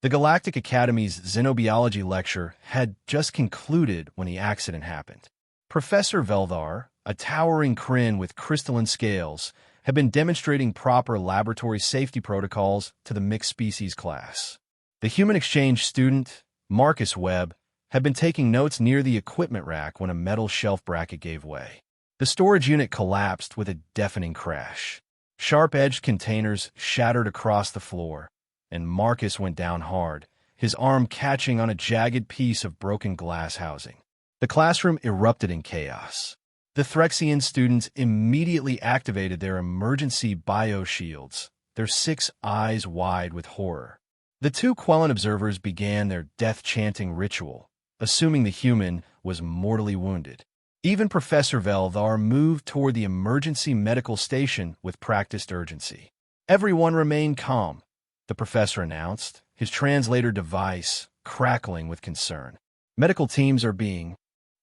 The Galactic Academy's xenobiology lecture had just concluded when the accident happened. Professor Veldar, a towering Kryn with crystalline scales, had been demonstrating proper laboratory safety protocols to the mixed species class. The human exchange student, Marcus Webb, had been taking notes near the equipment rack when a metal shelf bracket gave way. The storage unit collapsed with a deafening crash. Sharp-edged containers shattered across the floor, and Marcus went down hard, his arm catching on a jagged piece of broken glass housing. The classroom erupted in chaos. The Threxian students immediately activated their emergency bioshields, their 6 eyes wide with horror. The 2 Quellan observers began their death-chanting ritual, assuming the human was mortally wounded. Even Professor Veldar moved toward the emergency medical station with practiced urgency. "Everyone remain calm," the professor announced, his translator device crackling with concern. "Medical teams are being—"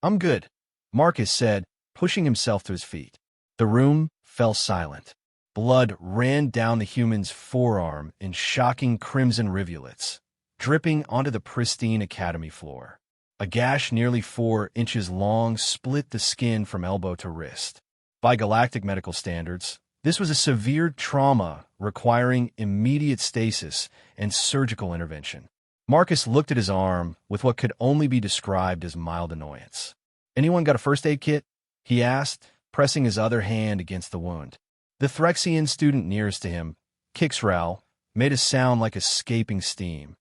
"I'm good," Marcus said, pushing himself to his feet. The room fell silent. Blood ran down the human's forearm in shocking crimson rivulets, dripping onto the pristine academy floor. A gash nearly 4 inches long split the skin from elbow to wrist. By galactic medical standards, this was a severe trauma requiring immediate stasis and surgical intervention. Marcus looked at his arm with what could only be described as mild annoyance. "Anyone got a first aid kit?" he asked, pressing his other hand against the wound. The Threxian student nearest to him, Kixral, made a sound like escaping steam,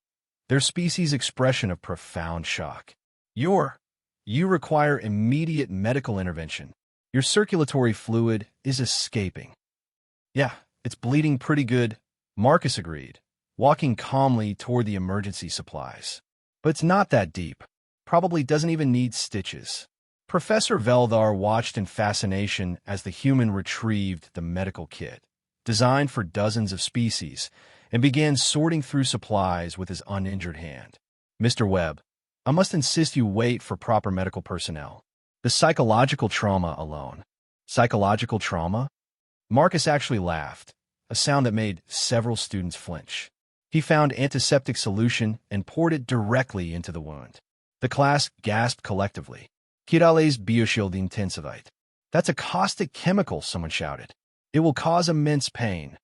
their species' expression of profound shock. You require immediate medical intervention. Your circulatory fluid is escaping." "Yeah, it's bleeding pretty good," Marcus agreed, walking calmly toward the emergency supplies. "But it's not that deep. Probably doesn't even need stitches." Professor Veldar watched in fascination as the human retrieved the medical kit, designed for dozens of species, and began sorting through supplies with his uninjured hand. "Mr. Webb, I must insist you wait for proper medical personnel. The psychological trauma alone." "Psychological trauma?" Marcus actually laughed, a sound that made several students flinch. He found antiseptic solution and poured it directly into the wound. The class gasped collectively. "Kirales bioshield intensivite." "That's a caustic chemical," someone shouted. "It will cause immense pain."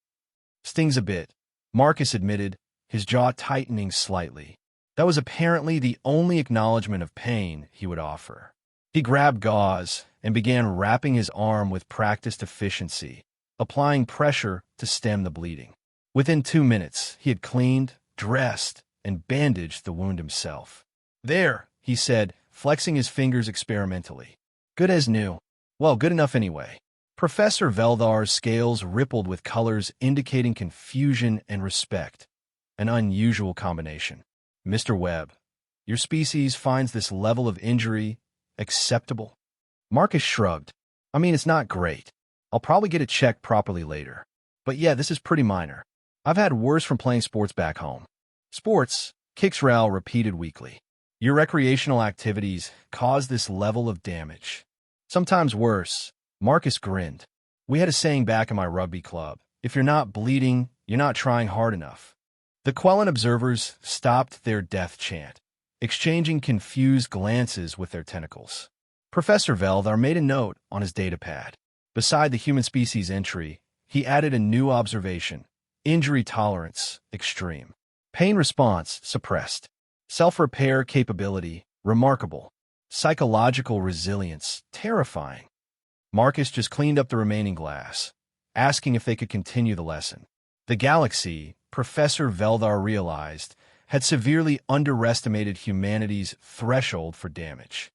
"Stings a bit," Marcus admitted, his jaw tightening slightly. That was apparently the only acknowledgement of pain he would offer. He grabbed gauze and began wrapping his arm with practiced efficiency, applying pressure to stem the bleeding. Within 2 minutes, he had cleaned, dressed, and bandaged the wound himself. "There," he said, flexing his fingers experimentally. "Good as new. Well, good enough anyway." Professor Veldar's scales rippled with colors indicating confusion and respect, an unusual combination. "Mr. Webb, your species finds this level of injury acceptable?" Marcus shrugged. "I mean, it's not great. I'll probably get it checked properly later. But yeah, this is pretty minor. I've had worse from playing sports back home." "Sports?" Kixral repeated weakly. "Your recreational activities cause this level of damage." "Sometimes worse." Marcus grinned. "We had a saying back in my rugby club. If you're not bleeding, you're not trying hard enough." The Quellan observers stopped their death chant, exchanging confused glances with their tentacles. Professor Veldar made a note on his datapad. Beside the human species entry, he added a new observation: injury tolerance, extreme. Pain response, suppressed. Self-repair capability, remarkable. Psychological resilience, terrifying. Marcus just cleaned up the remaining glass, asking if they could continue the lesson. The galaxy, Professor Veldar realized, had severely underestimated humanity's threshold for damage.